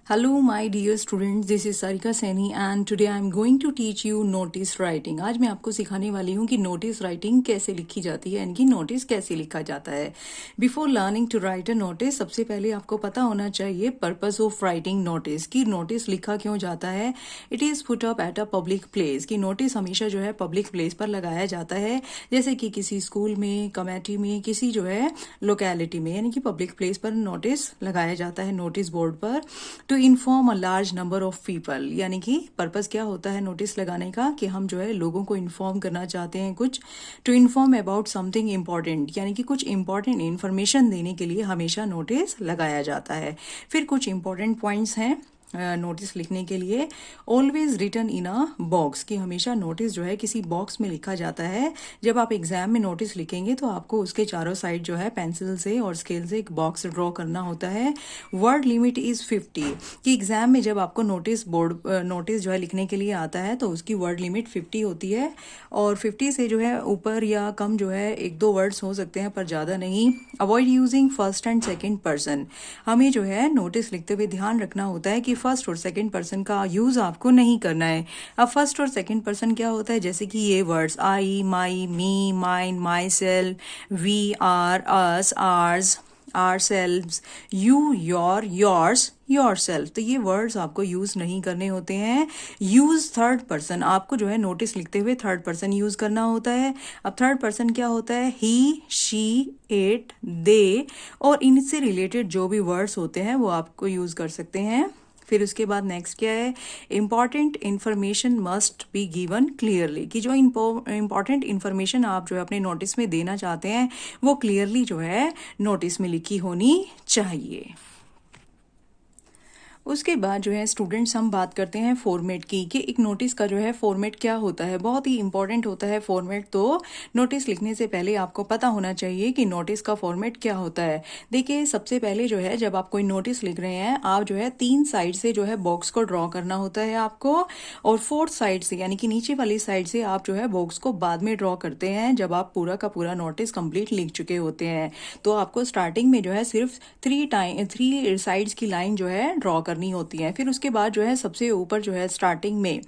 Hello my dear students, this is Sarika Saini and today I am going to teach you notice writing. आज मैं आपको सिखाने वाली हूँ कि नोटिस राइटिंग कैसे लिखी जाती है यानी कि नोटिस कैसे लिखा जाता है. Before learning to write a notice, सबसे पहले आपको पता होना चाहिए पर्पस ऑफ राइटिंग नोटिस, कि नोटिस लिखा क्यों जाता है. It is put up at a public place, कि नोटिस हमेशा जो है पब्लिक प्लेस पर लगाया जाता है, जैसे कि किसी स्कूल में, कमेटी में, किसी जो है लोकेलिटी में, यानी कि पब्लिक प्लेस पर नोटिस लगाया जाता है नोटिस बोर्ड पर. To inform a large number of people, यानी कि पर्पस क्या होता है नोटिस लगाने का, कि हम जो है लोगों को इन्फॉर्म करना चाहते हैं कुछ. To inform about something important, यानी कि कुछ इंपॉर्टेंट इन्फॉर्मेशन देने के लिए हमेशा नोटिस लगाया जाता है. फिर कुछ इंपॉर्टेंट पॉइंट्स हैं नोटिस लिखने के लिए. Always written in a box, कि हमेशा नोटिस जो है किसी बॉक्स में लिखा जाता है. जब आप एग्जाम में नोटिस लिखेंगे तो आपको उसके चारों साइड जो है पेंसिल से और स्केल से एक बॉक्स ड्रॉ करना होता है. वर्ड लिमिट इज 50, कि एग्जाम में जब आपको नोटिस जो है लिखने के लिए आता है तो उसकी वर्ड लिमिट 50 होती है, और 50 से जो है ऊपर या कम जो है एक दो वर्ड्स हो सकते हैं पर ज़्यादा नहीं. Avoid using first and second person, हमें जो है नोटिस लिखते हुए ध्यान रखना होता है कि फर्स्ट और सेकंड पर्सन का यूज़ आपको नहीं करना है. अब फर्स्ट और सेकंड पर्सन क्या होता है, जैसे कि ये words I, my, me, mine, myself, we, our, us, ours, ourselves, you, your, yours, yourself. तो ये वर्ड्स आपको यूज़ नहीं करने होते हैं. यूज़ थर्ड पर्सन, आपको जो है नोटिस लिखते हुए थर्ड पर्सन यूज़ करना होता है. अब थर्ड पर्सन क्या होता है, ही, शी, इट, दे, और इनसे रिलेटेड जो भी वर्ड्स होते हैं वो आपको यूज़ कर सकते हैं. फिर उसके बाद नेक्स्ट क्या है, important information must be given clearly, कि जो इंपॉर्टेंट इन्फॉर्मेशन आप जो है अपने नोटिस में देना चाहते हैं वो क्लियरली जो है नोटिस में लिखी होनी चाहिए. उसके बाद जो है स्टूडेंट्स हम बात करते हैं फॉर्मेट की, कि एक नोटिस का जो है फॉर्मेट क्या होता है. बहुत ही इंपॉर्टेंट होता है फॉर्मेट. तो नोटिस लिखने से पहले आपको पता होना चाहिए कि नोटिस का फॉर्मेट क्या होता है. देखिए सबसे पहले जो है जब आप कोई नोटिस लिख रहे हैं, आप जो है 3 साइड से जो है बॉक्स को ड्रॉ करना होता है आपको, और 4th साइड से यानी कि नीचे वाली साइड से आप जो है बॉक्स को बाद में ड्रॉ करते हैं जब आप पूरा का पूरा नोटिस कंप्लीट लिख चुके होते हैं. तो आपको स्टार्टिंग में जो है सिर्फ 3 साइड्स की लाइन जो है ड्रॉ करनी होती है. फिर उसके बाद जो है सबसे ऊपर जो है स्टार्टिंग में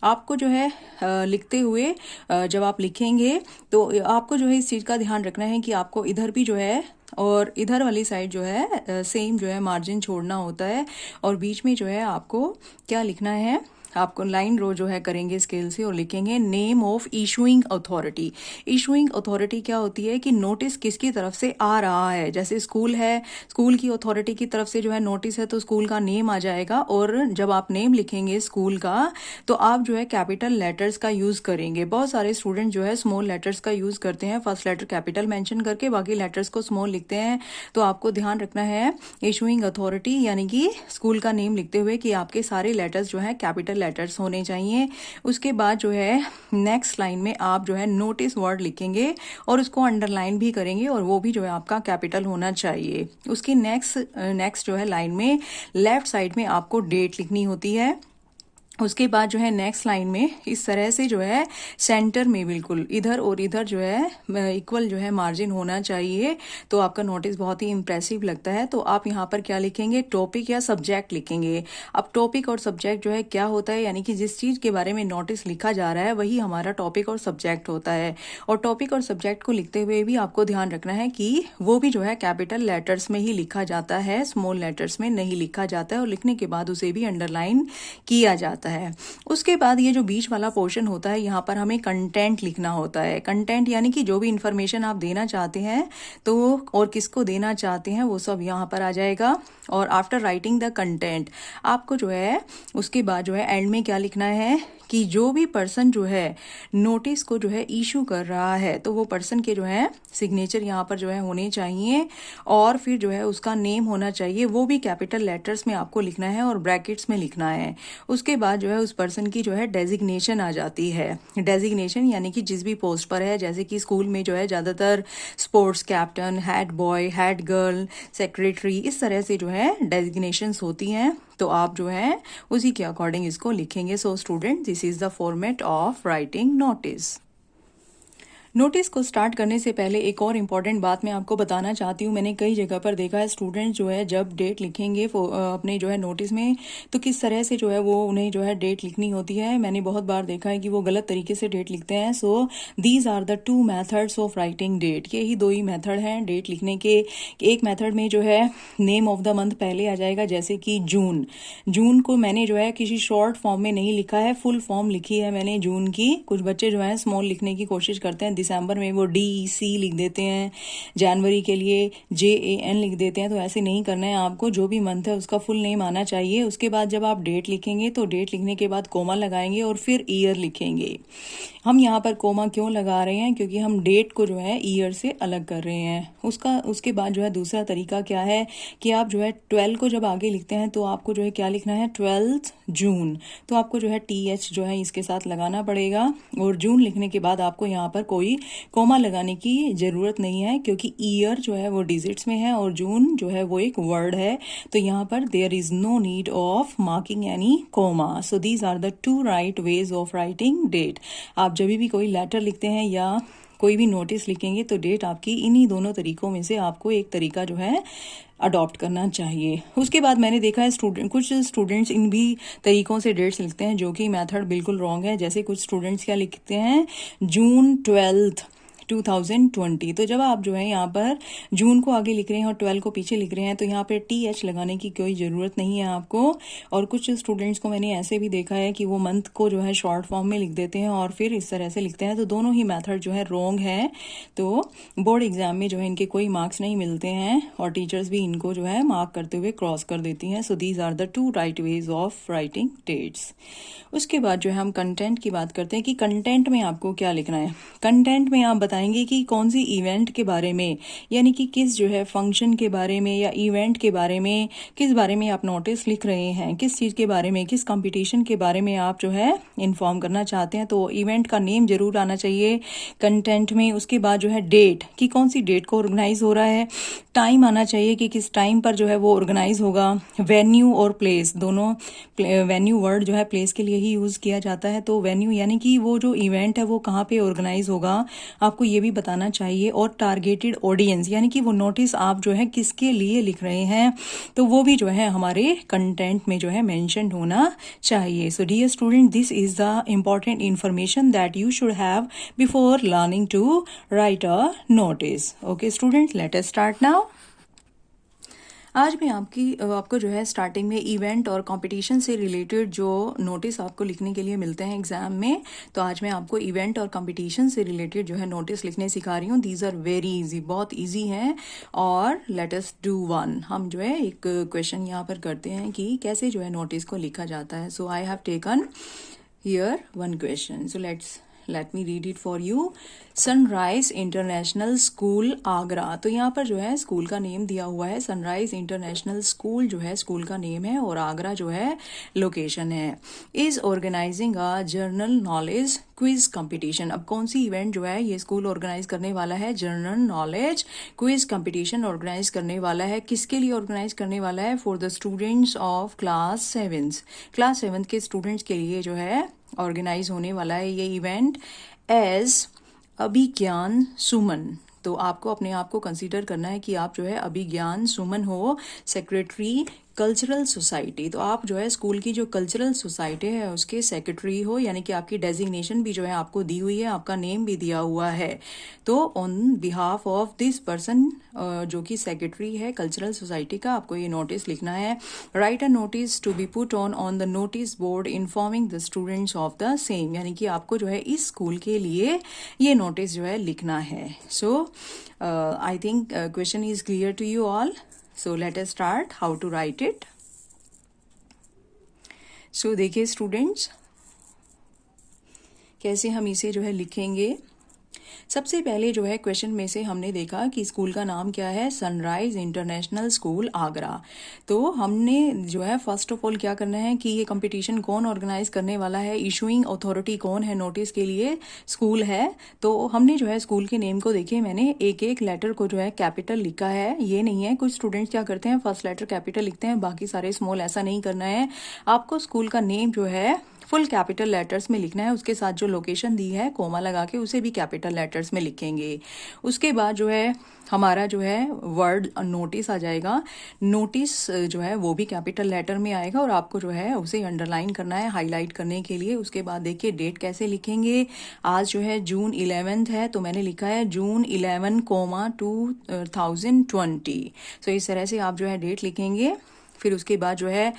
आपको जो है लिखते हुए जब आप लिखेंगे तो आपको जो है इस चीज़ का ध्यान रखना है कि आपको इधर भी जो है और इधर वाली साइड जो है सेम जो है मार्जिन छोड़ना होता है, और बीच में जो है आपको क्या लिखना है, आपको लाइन ड्रॉ जो है करेंगे स्केल से और लिखेंगे name of issuing authority. Issuing authority क्या होती है, कि नोटिस किसकी तरफ से आ रहा है. जैसे स्कूल है, स्कूल की अथॉरिटी की तरफ से जो है नोटिस है तो स्कूल का नेम आ जाएगा, और जब आप नेम लिखेंगे स्कूल का तो आप जो है कैपिटल लेटर्स का यूज़ करेंगे. बहुत सारे स्टूडेंट जो है स्मॉल लेटर्स का यूज़ करते हैं, फर्स्ट लेटर कैपिटल मेंशन करके बाकी लेटर्स को स्मॉल लिखते हैं. तो आपको ध्यान रखना है इशूइंग अथॉरिटी यानी कि स्कूल का नेम लिखते हुए कि आपके सारे लेटर्स जो है कैपिटल लेटर्स होने चाहिए. उसके बाद जो है नेक्स्ट लाइन में आप जो है नोटिस वर्ड लिखेंगे और उसको अंडरलाइन भी करेंगे, और वो भी जो है आपका कैपिटल होना चाहिए. उसकी नेक्स्ट जो है लाइन में लेफ्ट साइड में आपको डेट लिखनी होती है. उसके बाद जो है नेक्स्ट लाइन में इस तरह से जो है सेंटर में बिल्कुल इधर और इधर जो है इक्वल जो है मार्जिन होना चाहिए. तो आपका नोटिस बहुत ही इंप्रेसिव लगता है. तो आप यहाँ पर क्या लिखेंगे, टॉपिक या सब्जेक्ट लिखेंगे. अब टॉपिक और सब्जेक्ट जो है क्या होता है, यानी कि जिस चीज़ के बारे में नोटिस लिखा जा रहा है वही हमारा टॉपिक और सब्जेक्ट होता है. और टॉपिक और सब्जेक्ट को लिखते हुए भी आपको ध्यान रखना है कि वो भी जो है कैपिटल लेटर्स में ही लिखा जाता है, स्मॉल लेटर्स में नहीं लिखा जाता है, और लिखने के बाद उसे भी अंडरलाइन किया जाता है. उसके बाद ये जो बीच वाला पोर्शन होता है यहाँ पर हमें कंटेंट लिखना होता है. कंटेंट यानी कि जो भी इंफॉर्मेशन आप देना चाहते हैं तो और किसको देना चाहते हैं वो सब यहाँ पर आ जाएगा. और आफ्टर राइटिंग द कंटेंट आपको जो है उसके बाद जो है एंड में क्या लिखना है, कि जो भी पर्सन जो है नोटिस को जो है इशू कर रहा है तो वो पर्सन के जो है सिग्नेचर यहाँ पर जो है होने चाहिए, और फिर जो है उसका नेम होना चाहिए, वो भी कैपिटल लेटर्स में आपको लिखना है और ब्रैकेट्स में लिखना है. उसके बाद जो है उस पर्सन की जो है डेजिग्नेशन आ जाती है. डेजिग्नेशन यानी कि जिस भी पोस्ट पर है, जैसे कि स्कूल में जो है ज़्यादातर sports captain, head boy, head girl, secretary, इस तरह से जो है डेजिग्नेशंस होती हैं. तो आप जो है उसी के अकॉर्डिंग इसको लिखेंगे. So student, this is the format of writing notice. Notice को स्टार्ट करने से पहले एक और इम्पॉर्टेंट बात मैं आपको बताना चाहती हूँ। मैंने कई जगह पर देखा है स्टूडेंट जो है जब डेट लिखेंगे अपने जो है नोटिस में, तो किस तरह से जो है वो उन्हें जो है डेट लिखनी होती है। मैंने बहुत बार देखा है कि वो गलत तरीके से डेट लिखते हैं। So these are the two methods of writing date. ये ही दो ही मेथड हैं डेट लिखने के। एक मेथड में जो है नेम ऑफ द मंथ पहले आ जाएगा, जैसे कि जून। जून को मैंने जो है किसी शॉर्ट फॉर्म में नहीं लिखा है, फुल फॉर्म लिखी है मैंने जून की। कुछ बच्चे जो है स्मॉल लिखने की कोशिश करते हैं, दिसंबर में वो DEC लिख देते हैं, जनवरी के लिए JAN लिख देते हैं। तो ऐसे नहीं करना है आपको, जो भी मंथ है उसका फुल नेम आना चाहिए। उसके बाद जब आप डेट लिखेंगे तो डेट लिखने के बाद कोमा लगाएंगे और फिर ईयर लिखेंगे। हम यहाँ पर कोमा क्यों लगा रहे हैं? क्योंकि हम डेट को जो है ईयर से अलग कर रहे हैं। उसके बाद जो है दूसरा तरीका क्या है कि आप जो है 12 को जब आगे लिखते हैं तो आपको जो है क्या लिखना है, 12 जून। तो आपको जो है TH जो है इसके साथ लगाना पड़ेगा। और जून लिखने के बाद आपको यहाँ पर कोई कोमा लगाने की ज़रूरत नहीं है, क्योंकि ईयर जो है वो डिजिट्स में है और जून जो है वो एक वर्ड है। तो यहाँ पर there is no need of marking any comma. So these are the two right ways of writing date. आप जब भी कोई लेटर लिखते हैं या कोई भी नोटिस लिखेंगे तो डेट आपकी इन्हीं दोनों तरीकों में से आपको एक तरीका जो है अडॉप्ट करना चाहिए। उसके बाद मैंने देखा है कुछ स्टूडेंट्स इन भी तरीकों से डेट्स लिखते हैं, जो कि मेथड बिल्कुल रॉन्ग है। जैसे कुछ स्टूडेंट्स क्या लिखते हैं, जून 12 2020। तो जब आप जो है यहाँ पर जून को आगे लिख रहे हैं और 12 को पीछे लिख रहे हैं तो यहाँ पर TH लगाने की कोई ज़रूरत नहीं है आपको। और कुछ स्टूडेंट्स को मैंने ऐसे भी देखा है कि वो मंथ को जो है शॉर्ट फॉर्म में लिख देते हैं और फिर इस तरह से लिखते हैं। तो दोनों ही मेथड जो है रॉन्ग है। तो बोर्ड एग्जाम में जो है इनके कोई मार्क्स नहीं मिलते हैं और टीचर्स भी इनको जो है मार्क करते हुए क्रॉस कर देती हैं। So these are the two right ways of writing dates. उसके बाद जो है हम कंटेंट की बात करते हैं कि कंटेंट में आपको क्या लिखना है। कंटेंट में आप बताएंगे कि कौन सी इवेंट के बारे में, यानी कि किस जो है फंक्शन के बारे में या इवेंट के बारे में, किस बारे में आप नोटिस लिख रहे हैं, किस चीज़ के बारे में, किस कंपटीशन के बारे में आप जो है इन्फॉर्म करना चाहते हैं। तो इवेंट का नेम जरूर आना चाहिए कंटेंट में। उसके बाद जो है डेट, कि कौन सी डेट को ऑर्गेनाइज हो रहा है। टाइम आना चाहिए कि किस टाइम पर जो है वो ऑर्गेनाइज होगा। वेन्यू और प्लेस, दोनों वेन्यू वर्ड जो है प्लेस के लिए ही यूज़ किया जाता है। तो वेन्यू यानी कि वो जो इवेंट है वो कहाँ पे ऑर्गेनाइज होगा, आपको ये भी बताना चाहिए। और टारगेटेड ऑडियंस, यानी कि वो नोटिस आप जो है किसके लिए लिख रहे हैं, तो वो भी जो है हमारे कंटेंट में जो है मेंशन होना चाहिए। So dear student, this is the important information that you should have before learning to write a notice. Okay student, let us start now. आज मैं आपको जो है स्टार्टिंग में इवेंट और कंपटीशन से रिलेटेड जो नोटिस आपको लिखने के लिए मिलते हैं एग्जाम में, तो आज मैं आपको इवेंट और कंपटीशन से रिलेटेड जो है नोटिस लिखने सिखा रही हूँ। दीज आर वेरी इजी, बहुत इजी हैं। और लेट अस डू वन। हम जो है एक क्वेश्चन यहाँ पर करते हैं कि कैसे जो है नोटिस को लिखा जाता है। So I have taken here one question, so let me read it for you. Sunrise International School Agra. तो यहाँ पर जो है स्कूल का नेम दिया हुआ है। सनराइज इंटरनेशनल स्कूल जो है स्कूल का नेम है और आगरा जो है लोकेशन है। Is organizing a general knowledge quiz competition. अब कौन सी इवेंट जो है ये स्कूल ऑर्गेनाइज करने वाला है, general knowledge quiz competition organize करने वाला है। किसके लिए ऑर्गेनाइज करने वाला है? For the students of class 7 के स्टूडेंट्स के लिए जो है ऑर्गेनाइज होने वाला है ये इवेंट। एज अभिज्ञान सुमन, तो आपको अपने आप को कंसीडर करना है कि आप जो है अभिज्ञान सुमन हो, सेक्रेटरी कल्चरल सोसाइटी। तो आप जो है स्कूल की जो कल्चरल सोसाइटी है उसके सेक्रेटरी हो, यानी कि आपकी डेजिग्नेशन भी जो है आपको दी हुई है, आपका नेम भी दिया हुआ है। तो on behalf of this person जो कि सेक्रेटरी है कल्चरल सोसाइटी का, आपको ये नोटिस लिखना है। Write a notice to be put on the notice board informing the students of the same, यानी कि आपको जो है इस स्कूल के लिए ये नोटिस जो है लिखना है। So I think question is clear to you all. So let us start how to write it. So देखिए स्टूडेंट्स, कैसे हम इसे जो है लिखेंगे। सबसे पहले जो है क्वेश्चन में से हमने देखा कि स्कूल का नाम क्या है, सनराइज इंटरनेशनल स्कूल आगरा। तो हमने जो है फर्स्ट ऑफ ऑल क्या करना है कि ये कंपटीशन कौन ऑर्गेनाइज करने वाला है, इशूइंग अथॉरिटी कौन है नोटिस के लिए, स्कूल है। तो हमने जो है स्कूल के नेम को देखिए, मैंने एक एक लेटर को जो है कैपिटल लिखा है, ये नहीं है कुछ स्टूडेंट्स क्या करते हैं फर्स्ट लेटर कैपिटल लिखते हैं बाकी सारे स्मॉल, ऐसा नहीं करना है। आपको स्कूल का नेम जो है फुल कैपिटल लेटर्स में लिखना है, उसके साथ जो लोकेशन दी है कोमा लगा के उसे भी कैपिटल लेटर्स में लिखेंगे। उसके बाद जो है हमारा जो है वर्ड नोटिस आ जाएगा। नोटिस जो है वो भी कैपिटल लेटर में आएगा और आपको जो है उसे अंडरलाइन करना है हाईलाइट करने के लिए। उसके बाद देखिए डेट कैसे लिखेंगे। आज जो है जून 11 है तो मैंने लिखा है जून 11, 2020। सो इस तरह से आप जो है डेट लिखेंगे। फिर उसके बाद जो है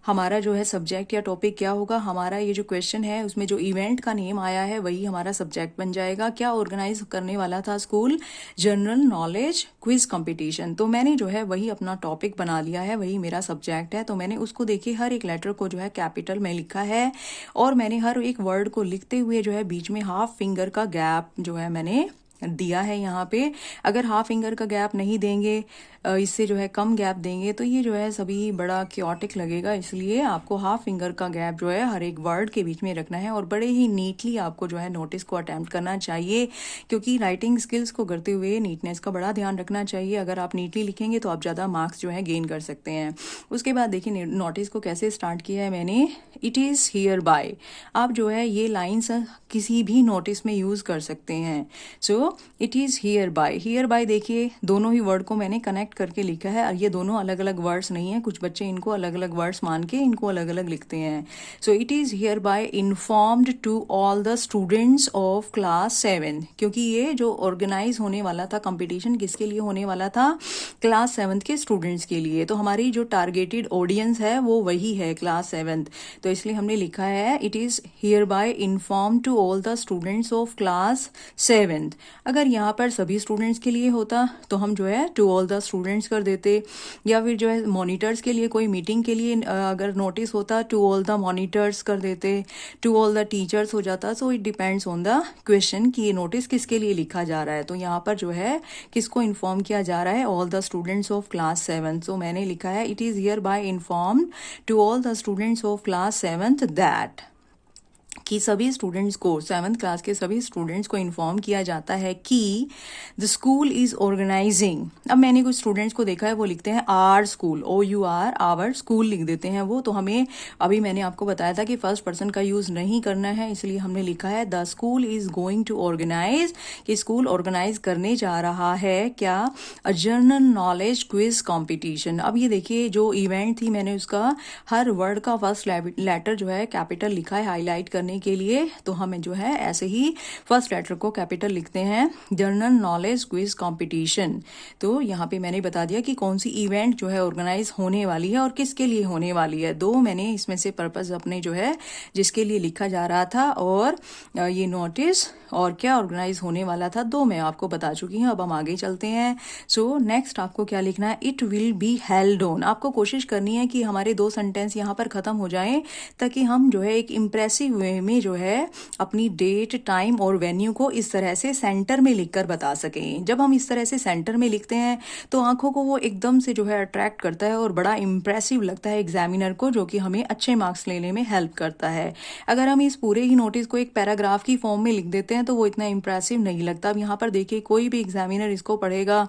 हमारा जो है सब्जेक्ट या टॉपिक क्या होगा, हमारा ये जो क्वेश्चन है उसमें जो इवेंट का नेम आया है वही हमारा सब्जेक्ट बन जाएगा। क्या ऑर्गेनाइज करने वाला था school? General knowledge quiz competition. तो मैंने जो है वही अपना टॉपिक बना लिया है, वही मेरा सब्जेक्ट है। तो मैंने उसको देखिए हर एक लेटर को जो है कैपिटल में लिखा है और मैंने हर एक वर्ड को लिखते हुए जो है बीच में हाफ फिंगर का गैप जो है मैंने दिया है यहाँ पे। अगर हाफ फिंगर का गैप नहीं देंगे, इससे जो है कम गैप देंगे तो ये जो है सभी बड़ा क्योटिक लगेगा, इसलिए आपको हाफ फिंगर का गैप जो है हर एक वर्ड के बीच में रखना है और बड़े ही नीटली आपको जो है नोटिस को अटेम्प्ट करना चाहिए, क्योंकि राइटिंग स्किल्स को करते हुए नीटनेस का बड़ा ध्यान रखना चाहिए। अगर आप नीटली लिखेंगे तो आप ज़्यादा मार्क्स जो है गेन कर सकते हैं। उसके बाद देखिए नोटिस को कैसे स्टार्ट किया है मैंने। It is here bye. आप जो है ये लाइन्स किसी भी नोटिस में यूज़ कर सकते हैं। So it is here bye. Here bye देखिए दोनों ही वर्ड को मैंने कनेक्ट करके लिखा है और ये दोनों अलग अलग वर्ड्स नहीं है। कुछ बच्चे इनको अलग अलग वर्ड्स मान के इनको अलग अलग लिखते हैं। So it is hereby informed to all the students of class 7, क्योंकि ये जो ऑर्गेनाइज होने वाला था कंपटीशन किसके लिए होने वाला था? क्लास 7 के स्टूडेंट्स के लिए। तो हमारी जो टारगेटेड ऑडियंस है वो वही है क्लास 7। तो इसलिए हमने लिखा है it is hereby inform to all the students of class 7। अगर यहाँ पर सभी स्टूडेंट्स के लिए होता तो हम जो है टू ऑल द स्टूडेंट्स कर देते, या फिर जो है मॉनिटर्स के लिए कोई मीटिंग के लिए अगर नोटिस होता टू ऑल द मॉनिटर्स कर देते, टू ऑल द टीचर्स हो जाता। So it depends on the question कि ये नोटिस किसके लिए लिखा जा रहा है। तो यहाँ पर जो है किसको इन्फॉर्म किया जा रहा है? All the students of class 7। So मैंने लिखा है it is hereby informed to all the students of class 7 that, कि सभी स्टूडेंट्स को 7th क्लास के सभी स्टूडेंट्स को इन्फॉर्म किया जाता है कि द स्कूल इज़ ऑर्गेनाइजिंग। अब मैंने कुछ स्टूडेंट्स को देखा है वो लिखते हैं our school, OUR our school लिख देते हैं वो। तो हमें अभी मैंने आपको बताया था कि फर्स्ट पर्सन का यूज़ नहीं करना है, इसलिए हमने लिखा है the school is going to organize, कि स्कूल ऑर्गेनाइज करने जा रहा है क्या? A general knowledge quiz competition. अब ये देखिए जो इवेंट थी मैंने उसका हर वर्ड का फर्स्ट लेटर जो है कैपिटल लिखा है हाईलाइट करने के लिए। तो हमें जो है ऐसे ही फर्स्ट लेटर को कैपिटल लिखते हैं, जनरल नॉलेज क्विज कंपटीशन। तो यहाँ पे मैंने बता दिया कि कौन सी इवेंट जो है ऑर्गेनाइज होने वाली है और किसके लिए होने वाली है। दो मैंने इसमें से पर्पस अपने जो है जिसके लिए लिखा जा रहा था और ये नोटिस और क्या ऑर्गेनाइज होने वाला था, दो मैं आपको बता चुकी हूँ। अब हम आगे चलते हैं। सो नेक्स्ट आपको क्या लिखना है? It will be held on. आपको कोशिश करनी है कि हमारे दो सेंटेंस यहाँ पर खत्म हो जाएं, ताकि हम जो है एक इम्प्रेसिव वे में जो है अपनी डेट, टाइम और वेन्यू को इस तरह से सेंटर में लिखकर बता सकें। जब हम इस तरह से सेंटर में लिखते हैं तो आंखों को वो एकदम से जो है अट्रैक्ट करता है और बड़ा इम्प्रेसिव लगता है एग्जामिनर को, जो कि हमें अच्छे मार्क्स लेने में हेल्प करता है। अगर हम इस पूरे ही नोटिस को एक पैराग्राफ की फॉर्म में लिख देते हैं तो वो इतना इम्प्रेसिव नहीं लगता। अब यहाँ पर देखिए कोई भी एग्जामिनर इसको पढ़ेगा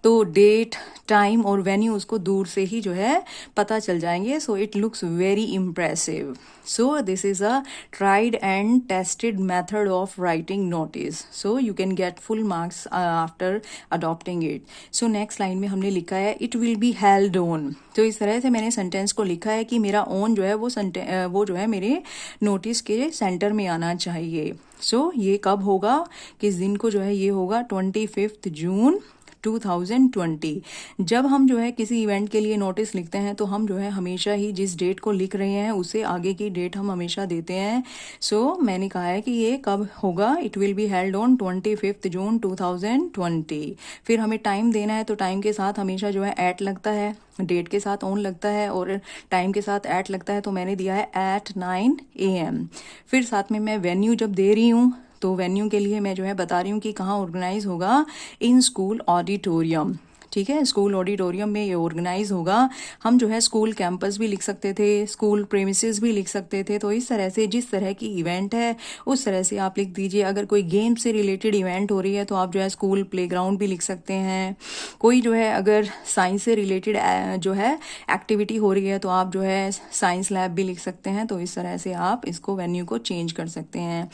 तो डेट, टाइम और वेन्यू उसको दूर से ही जो है पता चल जाएंगे। So it looks very impressive. So this is a tried and tested method of writing notice. So you can get full marks after adopting it. So next line में हमने लिखा है it will be held on. तो इस तरह से मैंने sentence को लिखा है कि मेरा ऑन जो है वो जो है मेरे नोटिस के सेंटर में आना चाहिए। So ये कब होगा, किस दिन को जो है ये होगा? 25 जून 2020। जब हम जो है किसी इवेंट के लिए नोटिस लिखते हैं तो हम जो है हमेशा ही जिस डेट को लिख रहे हैं उससे आगे की डेट हम हमेशा देते हैं। सो मैंने कहा है कि ये कब होगा? It will be held on 25 जून 2020। फिर हमें टाइम देना है तो टाइम के साथ हमेशा जो है एट लगता है, डेट के साथ ऑन लगता है और टाइम के साथ एट लगता है। तो मैंने दिया है at 9 AM। फिर साथ में मैं वेन्यू जब दे रही हूँ तो वेन्यू के लिए मैं जो है बता रही हूँ कि कहाँ ऑर्गेनाइज होगा, इन स्कूल ऑडिटोरियम। ठीक है, स्कूल ऑडिटोरियम में ये ऑर्गेनाइज होगा। हम जो है स्कूल कैंपस भी लिख सकते थे, स्कूल प्रेमिसेस भी लिख सकते थे। तो इस तरह से जिस तरह की इवेंट है उस तरह से आप लिख दीजिए। अगर कोई गेम से रिलेटेड इवेंट हो रही है तो आप जो है स्कूल प्लेग्राउंड भी लिख सकते हैं। कोई जो है अगर साइंस से रिलेटेड जो है एक्टिविटी हो रही है तो आप जो है साइंस लैब भी लिख सकते हैं। तो इस तरह से आप इसको वेन्यू को चेंज कर सकते हैं।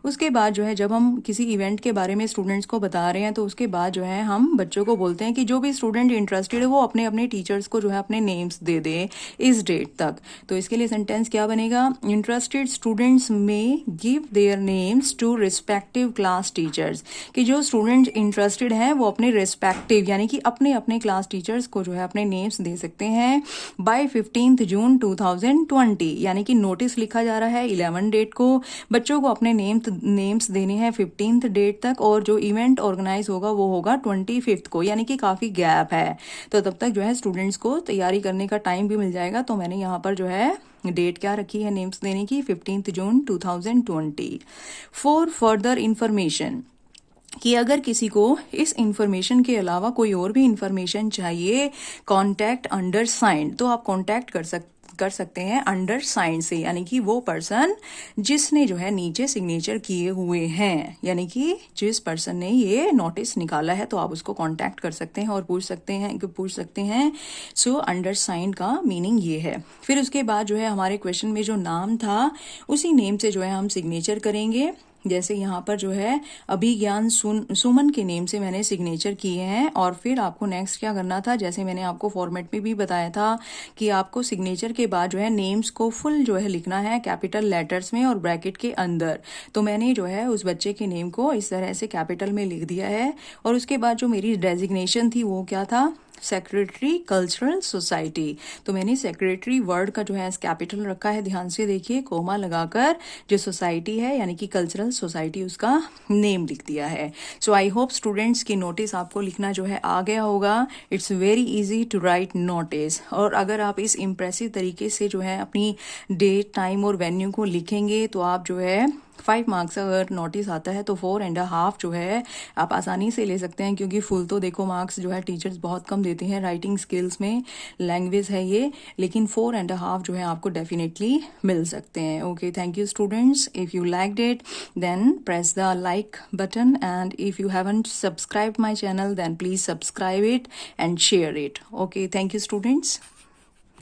उसके बाद जो है जब हम किसी इवेंट के बारे में स्टूडेंट्स को बता रहे हैं तो उसके बाद जो है हम बच्चों को बोलते हैं कि जो भी स्टूडेंट इंटरेस्टेड है वो अपने अपने टीचर्स को जो है अपने नेम्स दे दे इस डेट तक। तो इसके लिए सेंटेंस क्या बनेगा, interested students may give their names to respective class teachers, कि जो स्टूडेंट इंटरेस्टेड हैं वो अपने रिस्पेक्टिव यानी कि अपने अपने क्लास टीचर्स को जो है अपने नेम्स दे सकते हैं बाय 15 जून 2020। यानी कि नोटिस लिखा जा रहा है 11 डेट को, बच्चों को अपने नेम्स देने हैं 15 डेट तक, और जो इवेंट ऑर्गेनाइज होगा वो होगा 25 को, यानी कि काफ़ी गैप है। तो तब तक जो है स्टूडेंट्स को तैयारी करने का टाइम भी मिल जाएगा। तो मैंने यहाँ पर जो है डेट क्या रखी है नेम्स देने की, 15 जून 2020। फॉर फर्दर इंफॉर्मेशन, कि अगर किसी को इस इंफॉर्मेशन के अलावा कोई और भी इंफॉर्मेशन चाहिए, कॉन्टैक्ट अंडर साइन, तो आप कॉन्टैक्ट कर सकते हैं अंडर साइन से, यानी कि वो पर्सन जिसने जो है नीचे सिग्नेचर किए हुए हैं, यानी कि जिस पर्सन ने ये नोटिस निकाला है तो आप उसको कांटेक्ट कर सकते हैं और पूछ सकते हैं। सो अंडर साइन का मीनिंग ये है। फिर उसके बाद जो है हमारे क्वेश्चन में जो नाम था उसी नेम से जो है हम सिग्नेचर करेंगे। जैसे यहाँ पर जो है अभिज्ञान सुमन के नेम से मैंने सिग्नेचर किए हैं। और फिर आपको नेक्स्ट क्या करना था, जैसे मैंने आपको फॉर्मेट में भी बताया था कि आपको सिग्नेचर के बाद जो है नेम्स को फुल जो है लिखना है कैपिटल लेटर्स में और ब्रैकेट के अंदर। तो मैंने जो है उस बच्चे के नेम को इस तरह से कैपिटल में लिख दिया है। और उसके बाद जो मेरी डेजिग्नेशन थी वो क्या था, सेक्रेटरी कल्चरल सोसाइटी। तो मैंने सेक्रेटरी वर्ड का जो है कैपिटल रखा है, ध्यान से देखिए, कोमा लगाकर जो सोसाइटी है यानी कि कल्चरल सोसाइटी उसका नेम लिख दिया है। सो आई होप स्टूडेंट्स की नोटिस आपको लिखना जो है आ गया होगा। It's very easy to write notice. और अगर आप इस इम्प्रेसिव तरीके से जो है अपनी डेट, टाइम और वेन्यू को लिखेंगे तो आप जो है 5 मार्क्स अगर नोटिस आता है तो 4.5 जो है आप आसानी से ले सकते हैं, क्योंकि फुल तो देखो मार्क्स जो है टीचर्स बहुत कम देते हैं राइटिंग स्किल्स में, लैंग्वेज है ये, लेकिन 4.5 जो है आपको डेफिनेटली मिल सकते हैं। Okay, thank you students. If you liked it then press the like button, and if you haven't subscribed my channel then please subscribe it and share it. Okay, thank you students.